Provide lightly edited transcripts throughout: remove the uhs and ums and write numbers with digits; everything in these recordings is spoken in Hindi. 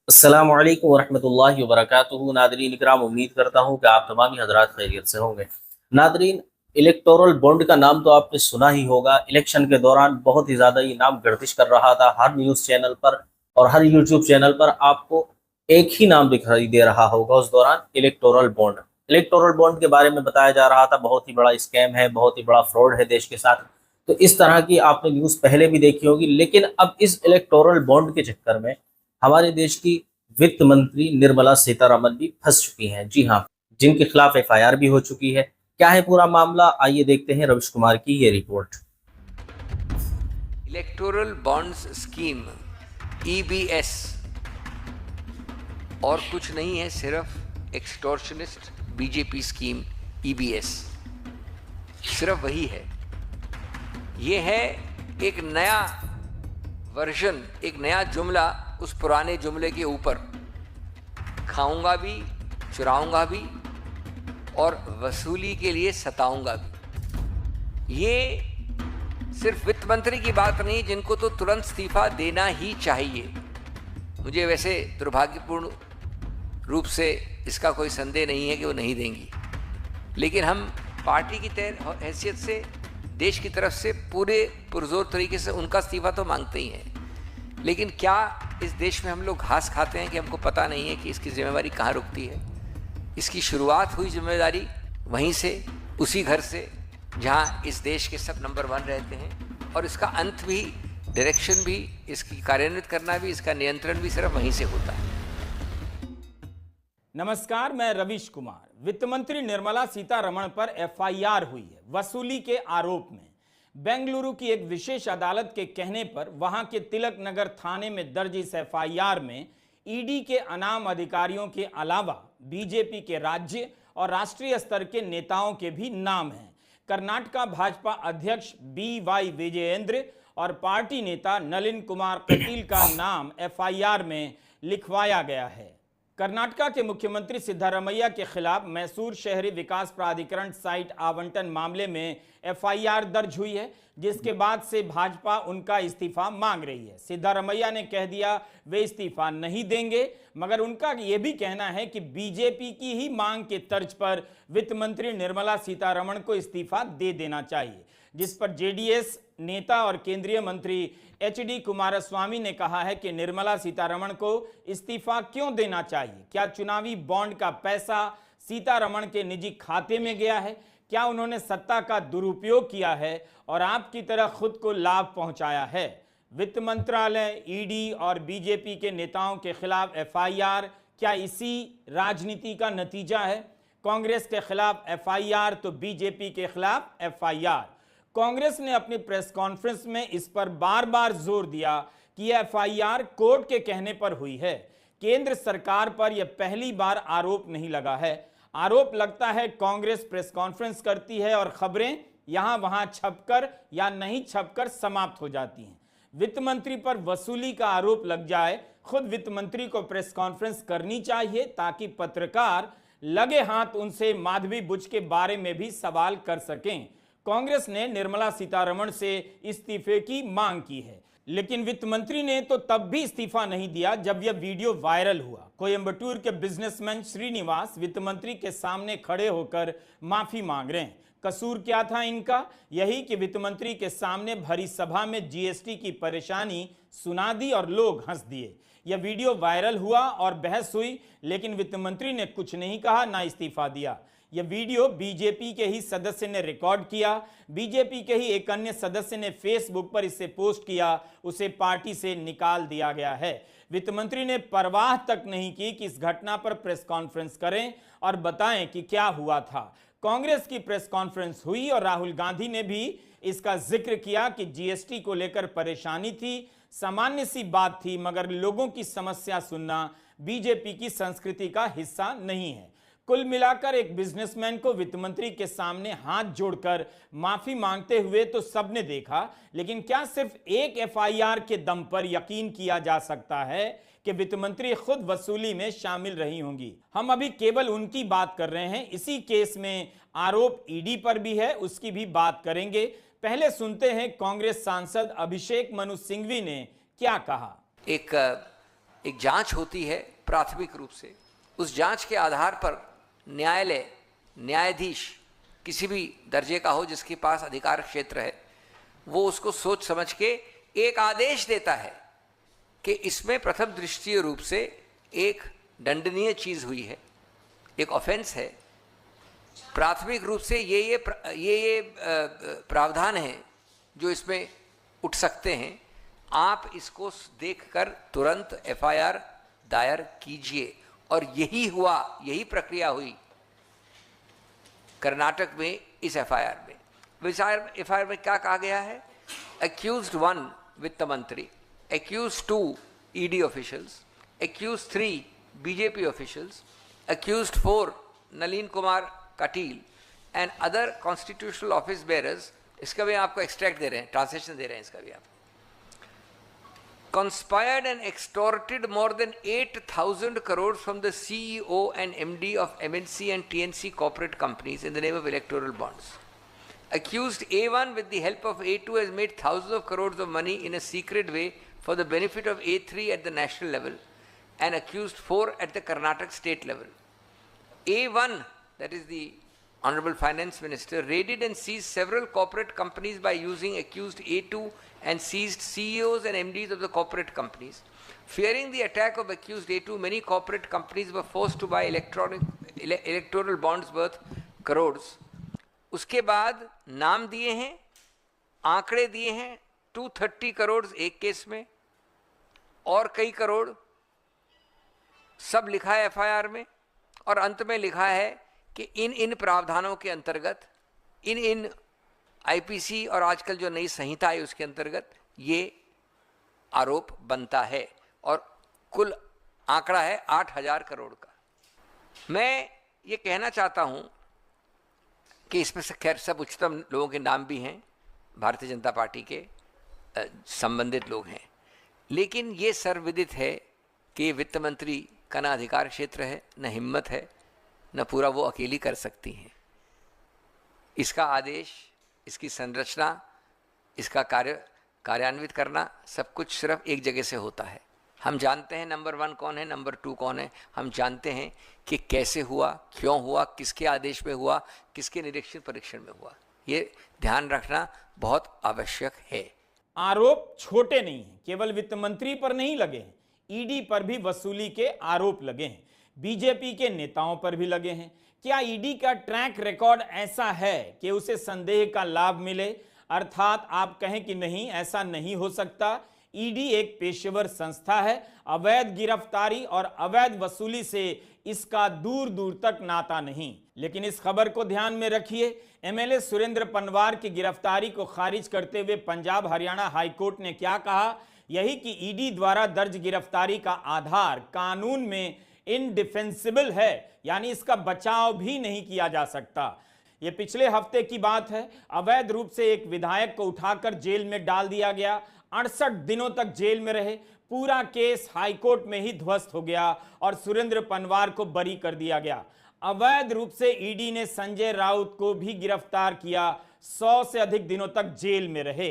अस्सलामु अलैकुम वरहमतुल्लाहि वबरकातुहू। नादरीन इकराम, उम्मीद करता हूँ कि आप तमाम ही हजरात खैरियत से होंगे। नादरीन, इलेक्टोरल बॉन्ड का नाम तो आपने सुना ही होगा। इलेक्शन के दौरान बहुत ही ज़्यादा ये नाम गर्दिश कर रहा था। हर न्यूज़ चैनल पर और हर यूट्यूब चैनल पर आपको एक ही नाम दिखाई दे रहा होगा उस दौरान, इलेक्टोरल बॉन्ड। इलेक्टोरल बॉन्ड के बारे में बताया जा रहा था बहुत ही बड़ा स्कैम है, बहुत ही बड़ा फ्रॉड है देश के साथ। तो इस तरह की आपने न्यूज़ पहले भी देखी होगी, लेकिन अब इस इलेक्टोरल बॉन्ड के चक्कर में हमारे देश की वित्त मंत्री निर्मला सीतारमन भी फंस चुकी हैं। जी हाँ, जिनके खिलाफ एफआईआर भी हो चुकी है। क्या है पूरा मामला, आइए देखते हैं रविश कुमार की ये report. Electoral bonds scheme EBS और कुछ नहीं है, सिर्फ एक्सटॉर्शनिस्ट बीजेपी स्कीम ईबीएस, सिर्फ वही है। ये है एक नया वर्जन, एक नया जुमला उस पुराने जुमले के ऊपर। खाऊंगा भी, चुराऊंगा भी और वसूली के लिए सताऊंगा भी। ये सिर्फ वित्त मंत्री की बात नहीं, जिनको तो तुरंत इस्तीफा देना ही चाहिए। मुझे वैसे दुर्भाग्यपूर्ण रूप से इसका कोई संदेह नहीं है कि वो नहीं देंगी, लेकिन हम पार्टी की हैसियत से देश की तरफ से पूरे पुरजोर तरीके से उनका इस्तीफा तो मांगते ही हैं। लेकिन क्या इस देश में हम लोग घास खाते हैं कि हमको पता नहीं है कि इसकी जिम्मेदारी कहाँ रुकती है। इसकी शुरुआत हुई जिम्मेदारी वहीं से, उसी घर से जहाँ इस देश के सब नंबर 1 रहते हैं, और इसका अंत भी, डायरेक्शन भी, इसकी कार्यान्वित करना भी, इसका नियंत्रण भी सिर्फ वहीं से होता है। नमस्कार, मैं रविश कुमार। वित्त मंत्री निर्मला सीतारमण पर एफआईआर हुई है वसूली के आरोप में। बेंगलुरु की एक विशेष अदालत के कहने पर वहां के तिलक नगर थाने में दर्ज इस एफआईआर में ईडी के अनाम अधिकारियों के अलावा बीजेपी के राज्य और राष्ट्रीय स्तर के नेताओं के भी नाम हैं। कर्नाटका भाजपा अध्यक्ष BY विजयेंद्र और पार्टी नेता नलिन कुमार कटील का नाम एफआईआर में लिखवाया गया है। कर्नाटका के मुख्यमंत्री सिद्धारमैया के खिलाफ मैसूर शहरी विकास प्राधिकरण साइट आवंटन मामले में एफआईआर दर्ज हुई है, जिसके बाद से भाजपा उनका इस्तीफा मांग रही है। सिद्धारमैया ने कह दिया वे इस्तीफा नहीं देंगे, मगर उनका यह भी कहना है कि बीजेपी की ही मांग के तर्ज पर वित्त मंत्री निर्मला सीतारमण को इस्तीफा दे देना चाहिए, जिस पर जेडीएस नेता और केंद्रीय मंत्री HD कुमारस्वामी ने कहा है कि निर्मला सीतारमण को इस्तीफा क्यों देना चाहिए। क्या चुनावी बॉन्ड का पैसा सीतारमण के निजी खाते में गया है? क्या उन्होंने सत्ता का दुरुपयोग किया है और आपकी तरह खुद को लाभ पहुंचाया है? वित्त मंत्रालय, ईडी और बीजेपी के नेताओं के खिलाफ एफआईआर क्या इसी राजनीति का नतीजा है? कांग्रेस के खिलाफ एफआईआर तो बीजेपी के खिलाफ एफआईआर। कांग्रेस ने अपनी प्रेस कॉन्फ्रेंस में इस पर बार बार जोर दिया कि यह एफआईआर कोर्ट के कहने पर हुई है। केंद्र सरकार पर यह पहली बार आरोप नहीं लगा है। आरोप लगता है कांग्रेस प्रेस कॉन्फ्रेंस करती है और खबरें यहां वहां छपकर या नहीं छपकर समाप्त हो जाती हैं। वित्त मंत्री पर वसूली का आरोप लग जाए, खुद वित्त मंत्री को प्रेस कॉन्फ्रेंस करनी चाहिए ताकि पत्रकार लगे हाथ उनसे माधवी बुच के बारे में भी सवाल कर सकें। कांग्रेस ने निर्मला सीतारमण से इस्तीफे की मांग की है, लेकिन वित्त मंत्री ने तो तब भी इस्तीफा नहीं दिया जब यह वीडियो वायरल हुआ। कोयंबटूर के बिजनेसमैन श्रीनिवास वित्त मंत्री के सामने खड़े होकर माफी मांग रहे हैं। कसूर क्या था इनका? यही कि वित्त मंत्री के सामने भरी सभा में जीएसटी की परेशानी सुना दी और लोग हंस दिए। यह वीडियो वायरल हुआ और बहस हुई, लेकिन वित्त मंत्री ने कुछ नहीं कहा, ना इस्तीफा दिया। यह वीडियो बीजेपी के ही सदस्य ने रिकॉर्ड किया। बीजेपी के ही एक अन्य सदस्य ने फेसबुक पर इसे पोस्ट किया, उसे पार्टी से निकाल दिया गया है। वित्त मंत्री ने परवाह तक नहीं की कि इस घटना पर प्रेस कॉन्फ्रेंस करें और बताएं कि क्या हुआ था। कांग्रेस की प्रेस कॉन्फ्रेंस हुई और राहुल गांधी ने भी इसका जिक्र किया कि जीएसटी को लेकर परेशानी थी, सामान्य सी बात थी, मगर लोगों की समस्या सुनना बीजेपी की संस्कृति का हिस्सा नहीं है। कुल मिलाकर एक बिजनेसमैन को वित्त मंत्री के सामने हाथ जोड़कर माफी मांगते हुए तो सबने देखा, लेकिन क्या सिर्फ एक एफआईआर के दम पर यकीन किया जा सकता है कि वित्त मंत्री खुद वसूली में शामिल रही होंगी? हम अभी केवल उनकी बात कर रहे हैं। इसी केस में आरोप ईडी पर भी है, उसकी भी बात करेंगे। पहले सुनते हैं कांग्रेस सांसद अभिषेक मनु सिंघवी ने क्या कहा। एक एक जांच होती है प्राथमिक रूप से, उस जांच के आधार पर न्यायालय, न्यायाधीश किसी भी दर्जे का हो जिसके पास अधिकार क्षेत्र है, वो उसको सोच समझ के एक आदेश देता है कि इसमें प्रथम दृष्टीय रूप से एक दंडनीय चीज हुई है, एक ऑफेंस है, प्राथमिक रूप से ये प्रावधान है जो इसमें उठ सकते हैं, आप इसको देखकर तुरंत एफआईआर दायर कीजिए। और यही हुआ, यही प्रक्रिया हुई कर्नाटक में इस एफआईआर में। एफआईआर में क्या कहा गया है? एक्यूज्ड 1 वित्त मंत्री, accused 2 ED officials, accused 3 BJP officials, accused 4 Nalin Kumar Kateel and other constitutional office bearers. इसका भी आपको एक्सट्रैक्ट दे रहे हैं, ट्रांसलेशन दे रहे हैं इसका भी आप। Conspired and extorted more than 8,000 crores from the CEO and MD of MNC and TNC corporate companies in the name of electoral bonds. Accused A1 with the help of A2 has made thousands of crores of money in a secret way for the benefit of A3 at the national level and accused 4 at the Karnataka state level. A1, that is the Honorable Finance Minister, raided and seized several corporate companies by using accused A2 and seized CEOs and MDs of the corporate companies. Fearing the attack of accused A2, many corporate companies were forced to buy electoral bonds worth crores. उसके बाद नाम दिए हैं, आंकड़े दिए हैं, 230 करोड़ एक केस में और कई करोड़, सब लिखा है एफआईआर में। और अंत में लिखा है कि इन प्रावधानों के अंतर्गत, इन आईपीसी और आजकल जो नई संहिता है उसके अंतर्गत ये आरोप बनता है। और कुल आंकड़ा है 8,000 करोड़ का। मैं ये कहना चाहता हूँ कि इसमें से खैर सब उच्चतम लोगों के नाम भी हैं, भारतीय जनता पार्टी के संबंधित लोग हैं, लेकिन ये सर्वविदित है कि वित्त मंत्री का ना अधिकार क्षेत्र है, न हिम्मत है, न पूरा वो अकेली कर सकती हैं। इसका आदेश, इसकी संरचना, इसका कार्यान्वित करना सब कुछ सिर्फ एक जगह से होता है। हम जानते हैं नंबर 1 कौन है, नंबर 2 कौन है, हम जानते हैं कि कैसे हुआ, क्यों हुआ, किसके आदेश में हुआ, किसके निरीक्षण परीक्षण में हुआ। ये ध्यान रखना बहुत आवश्यक है। आरोप छोटे नहीं हैं, केवल वित्त मंत्री पर नहीं लगे हैं, ईडी पर भी वसूली के आरोप लगे हैं, बीजेपी के नेताओं पर भी लगे हैं। क्या ईडी का ट्रैक रिकॉर्ड ऐसा है कि उसे संदेह का लाभ मिले? अर्थात आप कहें कि नहीं, ऐसा नहीं हो सकता। ईडी एक पेशेवर संस्था है, अवैध गिरफ्तारी और अवैध वसूली से इसका दूर दूर तक नाता नहीं। लेकिन इस खबर को ध्यान में रखिए, एमएलए सुरेंद्र पनवार की गिरफ्तारी को खारिज करते हुए पंजाब हरियाणा हाईकोर्ट ने क्या कहा? यही कि ईडी द्वारा दर्ज गिरफ्तारी का आधार कानून में इनडिफेंसिबल है, यानी इसका बचाव भी नहीं किया जा सकता। यह पिछले हफ्ते की बात है। अवैध रूप से एक विधायक को उठाकर जेल में डाल दिया गया, 68 दिनों तक जेल में रहे। पूरा केस हाईकोर्ट में ही ध्वस्त हो गया और सुरेंद्र पनवार को बरी कर दिया गया। अवैध रूप से ईडी ने संजय राउत को भी गिरफ्तार किया, 100 से अधिक दिनों तक जेल में रहे।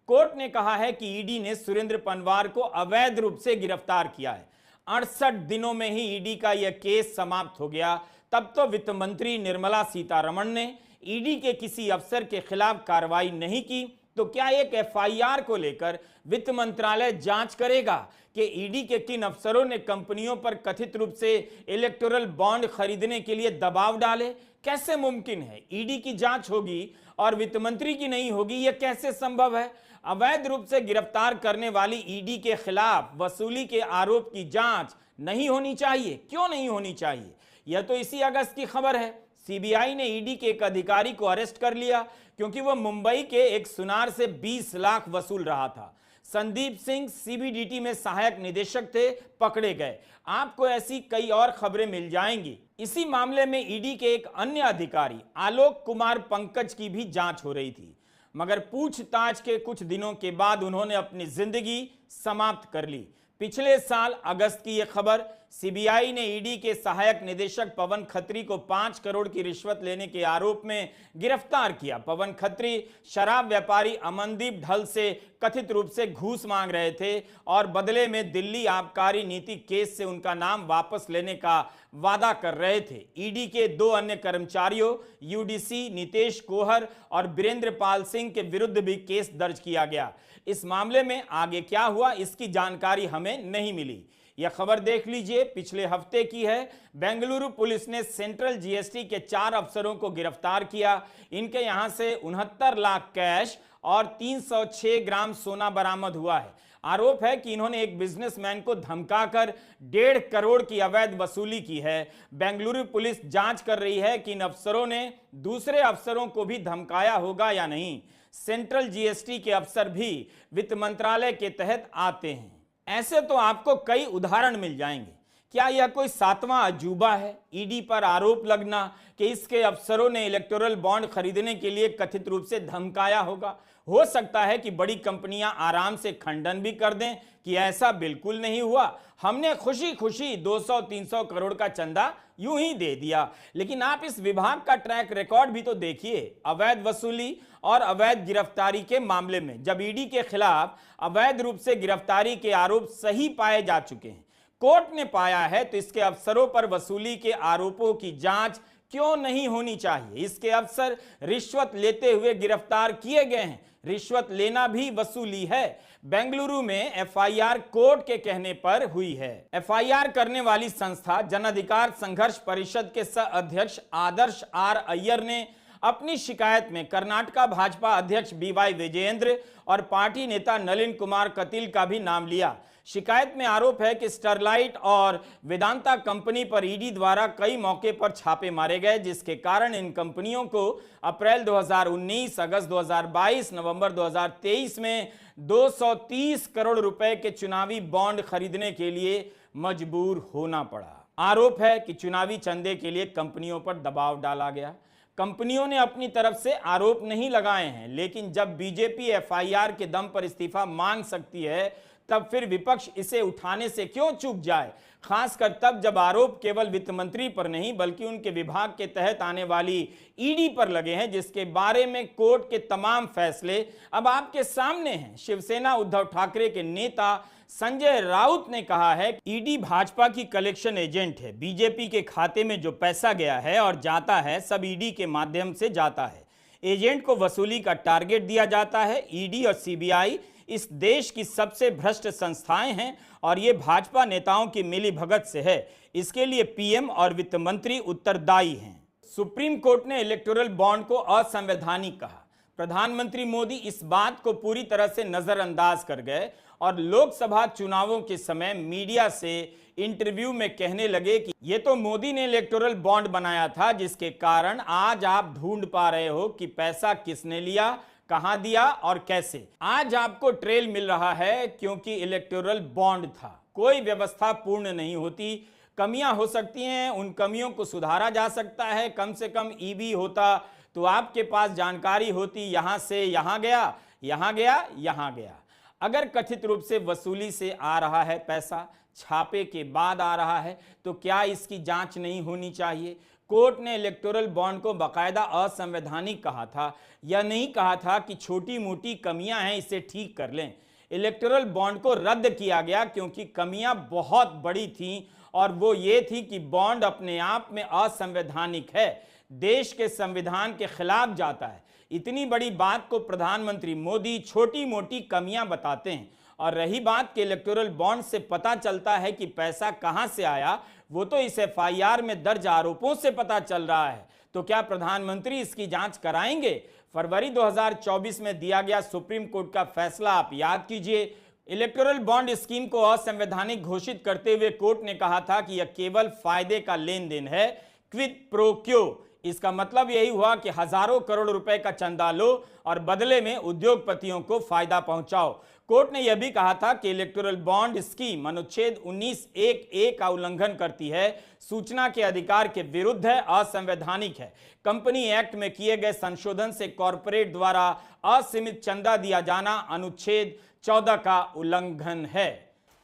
कोर्ट ने कहा है कि ईडी ने सुरेंद्र पनवार को अवैध रूप से गिरफ्तार किया है। 68 दिनों में ही ईडी का यह केस समाप्त हो गया। तब तो वित्त मंत्री निर्मला सीतारमण ने ईडी के किसी अफसर के खिलाफ कार्रवाई नहीं की, तो क्या एक एफआईआर को लेकर वित्त मंत्रालय जांच करेगा कि ईडी के किन अफसरों ने कंपनियों पर कथित रूप से इलेक्टोरल बॉन्ड खरीदने के लिए दबाव डाले? कैसे मुमकिन है? ईडी की जांच होगी और वित्त मंत्री की नहीं होगी, यह कैसे संभव है? अवैध रूप से गिरफ्तार करने वाली ईडी के खिलाफ वसूली के आरोप की जांच नहीं होनी चाहिए। क्यों नहीं होनी चाहिए? यह तो इसी अगस्त की खबर है। सीबीआई ने ईडी के एक अधिकारी को अरेस्ट कर लिया क्योंकि वह मुंबई के एक सुनार से 20 लाख वसूल रहा था। संदीप सिंह सीबीडीटी में सहायक निदेशक थे, पकड़े गए। आपको ऐसी कई और खबरें मिल जाएंगी। इसी मामले में ईडी के एक अन्य अधिकारी आलोक कुमार पंकज की भी जांच हो रही थी, मगर पूछताछ के कुछ दिनों के बाद उन्होंने अपनी जिंदगी समाप्त कर ली। पिछले साल अगस्त की यह खबर, सीबीआई ने ईडी के सहायक निदेशक पवन खत्री को 5 करोड़ की रिश्वत लेने के आरोप में गिरफ्तार किया। पवन खत्री शराब व्यापारी अमनदीप ढल से कथित रूप से घूस मांग रहे थे और बदले में दिल्ली आबकारी नीति केस से उनका नाम वापस लेने का वादा कर रहे थे। ईडी के 2 अन्य कर्मचारियों यूडीसी नितेश कोहर और बीरेंद्र पाल सिंह के विरुद्ध भी केस दर्ज किया गया। इस मामले में आगे क्या हुआ इसकी जानकारी हमें नहीं मिली। यह खबर देख लीजिए, पिछले हफ्ते की है। बेंगलुरु पुलिस ने सेंट्रल जीएसटी के 4 अफसरों को गिरफ्तार किया। इनके यहां से 69 लाख कैश और 306 ग्राम सोना बरामद हुआ है। आरोप है कि इन्होंने एक बिजनेसमैन को धमकाकर 1.5 करोड़ की अवैध वसूली की है। बेंगलुरु पुलिस जांच कर रही है कि इन अफसरों ने दूसरे अफसरों को भी धमकाया होगा या नहीं। सेंट्रल जीएसटी के अफसर भी वित्त मंत्रालय के तहत आते हैं। ऐसे तो आपको कई उदाहरण मिल जाएंगे। क्या यह कोई 7वां अजूबा है? ईडी पर आरोप लगना कि इसके अफसरों ने इलेक्टोरल बॉन्ड खरीदने के लिए कथित रूप से धमकाया होगा। हो सकता है कि बड़ी कंपनियां आराम से खंडन भी कर दें कि ऐसा बिल्कुल नहीं हुआ, हमने खुशी खुशी 200-300 करोड़ का चंदा यूं ही दे दिया। लेकिन आप इस विभाग का ट्रैक रिकॉर्ड भी तो देखिए। अवैध वसूली और अवैध गिरफ्तारी के मामले में जब ईडी के खिलाफ अवैध रूप से गिरफ्तारी के आरोप सही पाए जा चुके हैं, कोर्ट ने पाया है, तो इसके अफसरों पर वसूली के आरोपों की जांच क्यों नहीं होनी चाहिए? इसके अफसर रिश्वत लेते हुए गिरफ्तार किए गए हैं। रिश्वत लेना भी वसूली है। बेंगलुरु में एफआईआर कोर्ट के कहने पर हुई है। एफआईआर करने वाली संस्था जन अधिकार संघर्ष परिषद के सह अध्यक्ष आदर्श आर अय्यर ने अपनी शिकायत में कर्नाटका भाजपा अध्यक्ष बीवाई विजयेंद्र और पार्टी नेता नलिन कुमार कतील का भी नाम लिया। शिकायत में आरोप है कि स्टरलाइट और वेदांता कंपनी पर ईडी द्वारा कई मौके पर छापे मारे गए, जिसके कारण इन कंपनियों को अप्रैल 2019, अगस्त 2022, नवंबर 2023 में 230 करोड़ रुपए के चुनावी बॉन्ड खरीदने के लिए मजबूर होना पड़ा। आरोप है कि चुनावी चंदे के लिए कंपनियों पर दबाव डाला गया। कंपनियों ने अपनी तरफ से आरोप नहीं लगाए हैं, लेकिन जब बीजेपी एफआईआर के दम पर इस्तीफा मांग सकती है, तब फिर विपक्ष इसे उठाने से क्यों चूक जाए? खासकर तब जब आरोप केवल वित्त मंत्री पर नहीं बल्कि उनके विभाग के तहत आने वाली ईडी पर लगे हैं, जिसके बारे में कोर्ट के तमाम फैसले अब आपके सामने हैं। शिवसेना उद्धव ठाकरे के नेता संजय राउत ने कहा है कि ईडी भाजपा की कलेक्शन एजेंट है। बीजेपी के खाते में जो पैसा गया है और जाता है, सब ईडी के माध्यम से जाता है। एजेंट को वसूली का टारगेट दिया जाता है। ईडी और सीबीआई इस देश की सबसे भ्रष्ट संस्थाएं हैं और ये भाजपा नेताओं की मिलीभगत से है। इसके लिए पीएम और वित्त मंत्री उत्तरदायी हैं। सुप्रीम कोर्ट ने इलेक्टोरल बॉन्ड को असंवैधानिक कहा। प्रधानमंत्री मोदी इस बात को पूरी तरह से नजरअंदाज कर गए और लोकसभा चुनावों के समय मीडिया से इंटरव्यू में कहने लगे कि ये तो मोदी ने इलेक्टोरल बॉन्ड बनाया था, जिसके कारण आज आप ढूंढ पा रहे हो कि पैसा किसने लिया, कहां दिया और कैसे। आज आपको ट्रेल मिल रहा है क्योंकि इलेक्टोरल बॉन्ड था। कोई व्यवस्था पूर्ण नहीं होती, कमियां हो सकती हैं, उन कमियों को सुधारा जा सकता है। कम से कम ईवी होता तो आपके पास जानकारी होती, यहां से यहां गया, यहां गया, यहां गया। अगर कथित रूप से वसूली से आ रहा है पैसा, छापे के बाद आ रहा है, तो क्या इसकी जांच नहीं होनी चाहिए? कोर्ट ने इलेक्टोरल बॉन्ड को बाकायदा असंवैधानिक कहा था। यह नहीं कहा था कि छोटी मोटी कमियां हैं, इसे ठीक कर लें। इलेक्टोरल बॉन्ड को रद्द किया गया क्योंकि कमियां बहुत बड़ी थीं और वो ये थी कि बॉन्ड अपने आप में असंवैधानिक है, देश के संविधान के खिलाफ जाता है। इतनी बड़ी बात को प्रधानमंत्री मोदी छोटी मोटी कमियां बताते हैं। और रही बात कि इलेक्टोरल बॉन्ड से पता चलता है कि पैसा कहां से आया, वो तो इस एफआईआर में दर्ज आरोपों से पता चल रहा है। तो क्या प्रधानमंत्री इसकी जांच कराएंगे? फरवरी 2024 में दिया गया सुप्रीम कोर्ट का फैसला आप याद कीजिए। इलेक्टोरल बॉन्ड स्कीम को असंवैधानिक घोषित करते हुए कोर्ट ने कहा था कि यह केवल फायदे का लेन देन है, क्विड प्रो क्यो। इसका मतलब यही हुआ कि हजारों करोड़ रुपए का चंदा लो और बदले में उद्योगपतियों को फायदा पहुंचाओ। कोर्ट ने यह भी कहा था कि इलेक्टोरल बॉन्ड स्कीम अनुच्छेद 19(1)(a) का उल्लंघन करती है, सूचना के अधिकार के विरुद्ध है, असंवैधानिक है। कंपनी एक्ट में किए गए संशोधन से कॉरपोरेट द्वारा असीमित चंदा दिया जाना अनुच्छेद 14 का उल्लंघन है।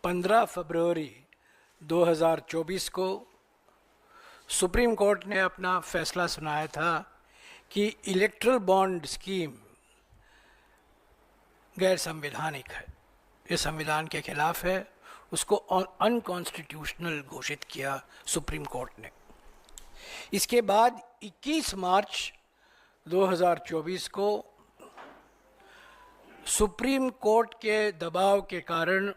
15 फरवरी 2024 को सुप्रीम कोर्ट ने अपना फैसला सुनाया था कि इलेक्टोरल बॉन्ड स्कीम गैर संवैधानिक है, ये संविधान के खिलाफ है, उसको अनकॉन्स्टिट्यूशनल घोषित किया सुप्रीम कोर्ट ने। इसके बाद 21 मार्च 2024 को सुप्रीम कोर्ट के दबाव के कारण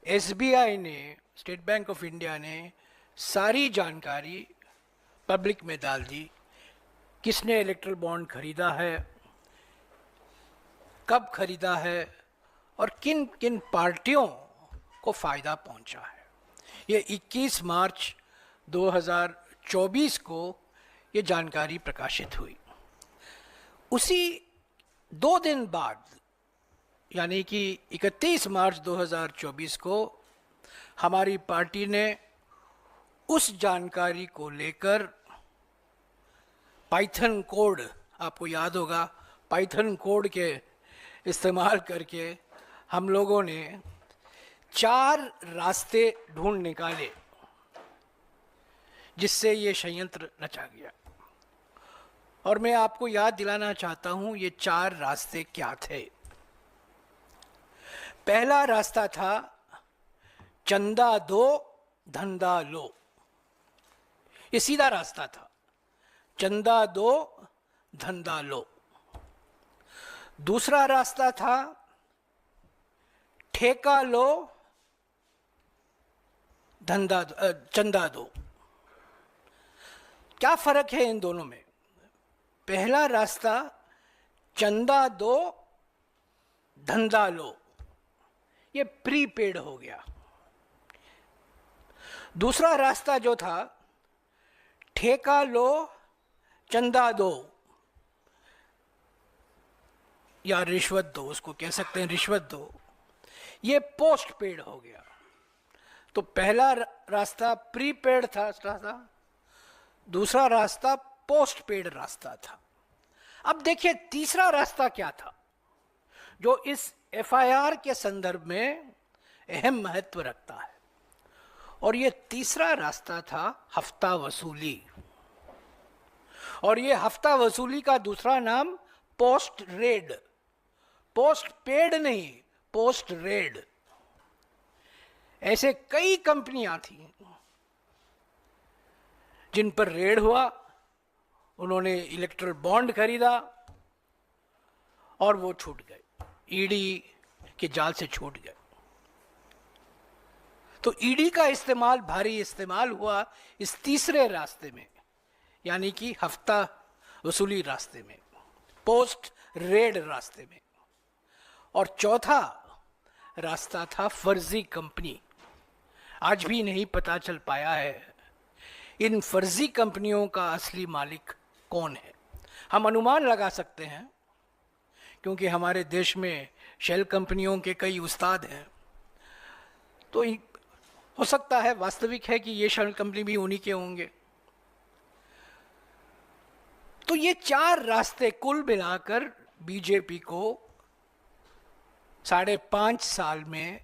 एसबीआई ने, स्टेट बैंक ऑफ इंडिया ने सारी जानकारी पब्लिक में डाल दी। किसने इलेक्ट्रल बॉन्ड खरीदा है, कब खरीदा है और किन किन पार्टियों को फ़ायदा पहुंचा है। ये 21 मार्च 2024 को ये जानकारी प्रकाशित हुई। उसी 2 दिन बाद यानी कि 31 मार्च 2024 को हमारी पार्टी ने उस जानकारी को लेकर पाइथन कोड, आपको याद होगा पाइथन कोड के इस्तेमाल करके हम लोगों ने 4 रास्ते ढूंढ निकाले जिससे ये षड्यंत्र रचा गया। और मैं आपको याद दिलाना चाहता हूं ये 4 रास्ते क्या थे। पहला रास्ता था चंदा दो धंधा लो, ये सीधा रास्ता था, चंदा दो धंधा लो। दूसरा रास्ता था ठेका लो धंधा चंदा दो। क्या फर्क है इन दोनों में? पहला रास्ता चंदा दो धंधा लो, ये प्रीपेड हो गया। दूसरा रास्ता जो था ठेका लो चंदा दो या रिश्वत दो, उसको कह सकते हैं रिश्वत दो, ये पोस्ट पेड हो गया। तो पहला रास्ता प्रीपेड था, दूसरा रास्ता पोस्ट पेड रास्ता था। अब देखिए तीसरा रास्ता क्या था जो इस एफआईआर के संदर्भ में अहम महत्व रखता है, और ये तीसरा रास्ता था हफ्ता वसूली। और ये हफ्ता वसूली का दूसरा नाम पोस्ट रेड, पोस्ट पेड नहीं, पोस्ट रेड। ऐसे कई कंपनियां थी जिन पर रेड हुआ, उन्होंने इलेक्ट्रल बॉन्ड खरीदा और वो छूट गए, ईडी के जाल से छूट गए। तो ईडी का इस्तेमाल, भारी इस्तेमाल हुआ इस तीसरे रास्ते में, यानी कि हफ्ता वसूली रास्ते में, पोस्ट रेड रास्ते में। और चौथा रास्ता था फर्जी कंपनी। आज भी नहीं पता चल पाया है इन फर्जी कंपनियों का असली मालिक कौन है। हम अनुमान लगा सकते हैं क्योंकि हमारे देश में शेल कंपनियों के कई उस्ताद हैं, तो हो सकता है, वास्तविक है कि ये शेल कंपनी भी उन्हीं के होंगे। तो ये 4 रास्ते कुल मिलाकर बीजेपी को 5.5 साल में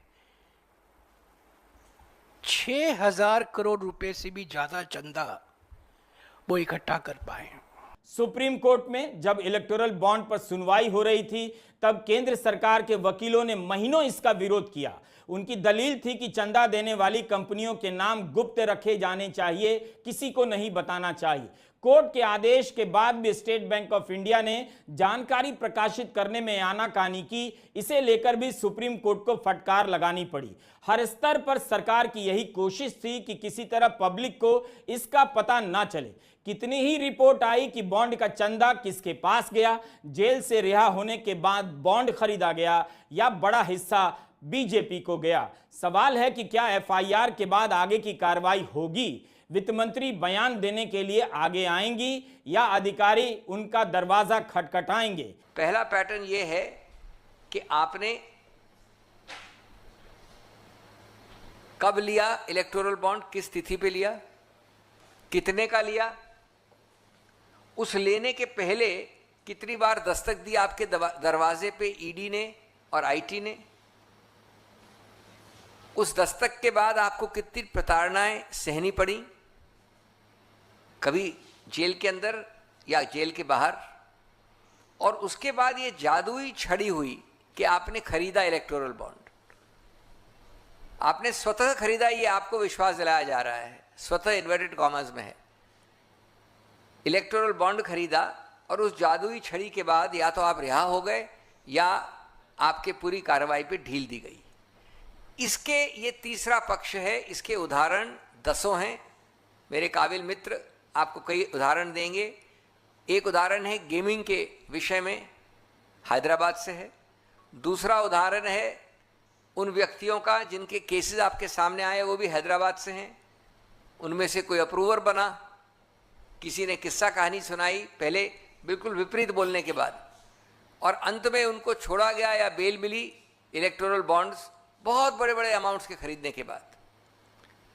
6,000 करोड़ रुपए से भी ज्यादा चंदा वो इकट्ठा कर पाए। सुप्रीम कोर्ट में जब इलेक्टोरल बॉन्ड पर सुनवाई हो रही थी तब केंद्र सरकार के वकीलों ने महीनों इसका विरोध किया। उनकी दलील थी कि चंदा देने वाली कंपनियों के नाम गुप्त रखे जाने चाहिए, किसी को नहीं बताना चाहिए। कोर्ट के आदेश के बाद भी स्टेट बैंक ऑफ इंडिया ने जानकारी प्रकाशित करने में आनाकानी की। इसे लेकर भी सुप्रीम कोर्ट को फटकार लगानी पड़ी। हर स्तर पर सरकार की यही कोशिश थी कि किसी तरह पब्लिक को इसका पता ना चले। कितनी ही रिपोर्ट आई कि बॉन्ड का चंदा किसके पास गया, जेल से रिहा होने के बाद बॉन्ड खरीदा गया या बड़ा हिस्सा बीजेपी को गया। सवाल है कि क्या एफआईआर के बाद आगे की कार्रवाई होगी? वित्त मंत्री बयान देने के लिए आगे आएंगी या अधिकारी उनका दरवाजा खटखटाएंगे? पहला पैटर्न यह है कि आपने कब लिया इलेक्टोरल बॉन्ड, किस तिथि पे लिया, कितने का लिया, उस लेने के पहले कितनी बार दस्तक दी आपके दरवाजे पे ईडी ने और आईटी ने, उस दस्तक के बाद आपको कितनी प्रताड़नाएं सहनी पड़ी, कभी जेल के अंदर या जेल के बाहर, और उसके बाद ये जादुई छड़ी हुई कि आपने खरीदा इलेक्टोरल बॉन्ड, आपने स्वतः खरीदा, ये आपको विश्वास दिलाया जा रहा है, स्वतः इन्वर्टेड कॉमर्स में है। इलेक्टोरल बॉन्ड खरीदा और उस जादुई छड़ी के बाद या तो आप रिहा हो गए या आपके पूरी कार्रवाई पे ढील दी गई। इसके ये तीसरा पक्ष है। इसके उदाहरण दसों हैं। मेरे काबिल मित्र आपको कई उदाहरण देंगे। एक उदाहरण है गेमिंग के विषय में, हैदराबाद से है। दूसरा उदाहरण है उन व्यक्तियों का जिनके केसेस आपके सामने आए, वो भी हैदराबाद से हैं। उनमें से कोई अप्रूवर बना, किसी ने किस्सा कहानी सुनाई पहले बिल्कुल विपरीत बोलने के बाद, और अंत में उनको छोड़ा गया या बेल मिली इलेक्टोरल बॉन्ड्स बहुत बड़े बड़े अमाउंट्स के खरीदने के बाद।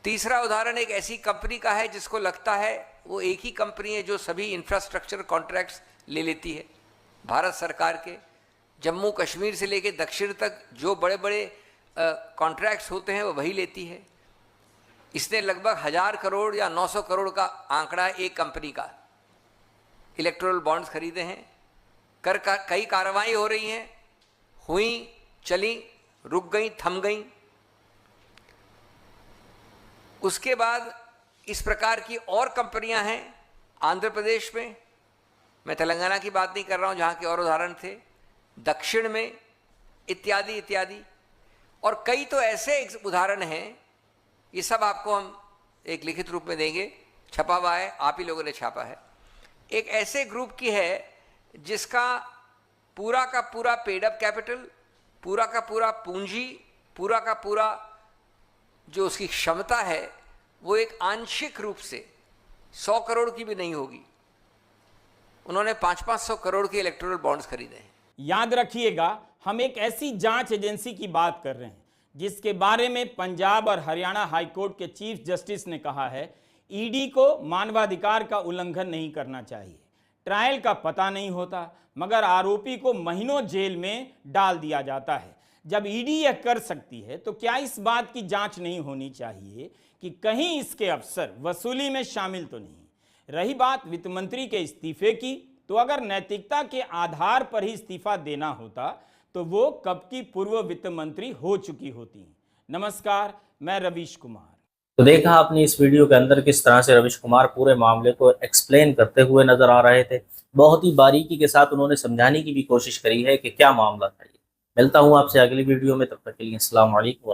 तीसरा उदाहरण एक ऐसी कंपनी का है जिसको लगता है वो एक ही कंपनी है जो सभी इंफ्रास्ट्रक्चर कॉन्ट्रैक्ट्स ले लेती है भारत सरकार के। जम्मू कश्मीर से लेकर दक्षिण तक जो बड़े बड़े कॉन्ट्रैक्ट्स होते हैं वो वही लेती है। इसने लगभग 1000 करोड़ या 900 करोड़ का आंकड़ा एक कंपनी का इलेक्टोरल बॉन्ड्स खरीदे हैं। कई कार्रवाई हो रही हैं, हुई, चली, रुक गई, थम गई। उसके बाद इस प्रकार की और कंपनियां हैं आंध्र प्रदेश में, मैं तेलंगाना की बात नहीं कर रहा हूं जहां के और उदाहरण थे, दक्षिण में, इत्यादि इत्यादि। और कई तो ऐसे उदाहरण हैं, ये सब आपको हम एक लिखित रूप में देंगे, छपा हुआ है, आप ही लोगों ने छापा है। एक ऐसे ग्रुप की है जिसका पूरा का पूरा पेड अप कैपिटल, पूरा का पूरा पूंजी, पूरा का पूरा जो उसकी क्षमता है वो एक आंशिक रूप से 100 करोड़ की भी नहीं होगी। उन्होंने 500-500 करोड़ के इलेक्टोरल बॉन्ड्स खरीदे हैं। याद रखिएगा, हम एक ऐसी जांच एजेंसी की बात कर रहे हैं जिसके बारे में पंजाब और हरियाणा हाईकोर्ट के चीफ जस्टिस ने कहा है ईडी को मानवाधिकार का उल्लंघन नहीं करना चाहिए। ट्रायल का पता नहीं होता मगर आरोपी को महीनों जेल में डाल दिया जाता है। जब ईडी यह कर सकती है तो क्या इस बात की जांच नहीं होनी चाहिए कि कहीं इसके अफसर वसूली में शामिल तो नहीं? रही बात वित्त मंत्री के इस्तीफे की, तो अगर नैतिकता के आधार पर ही इस्तीफा देना होता तो वो कब की पूर्व वित्त मंत्री हो चुकी होती। नमस्कार, मैं रवीश कुमार। तो देखा आपने इस वीडियो के अंदर किस तरह से रवीश कुमार पूरे मामले को एक्सप्लेन करते हुए नजर आ रहे थे। बहुत ही बारीकी के साथ उन्होंने समझाने की भी कोशिश करी है कि क्या मामला था। मिलता हूं आपसे अगली वीडियो में, तब तक के लिए अस्सलाम वालेकुम।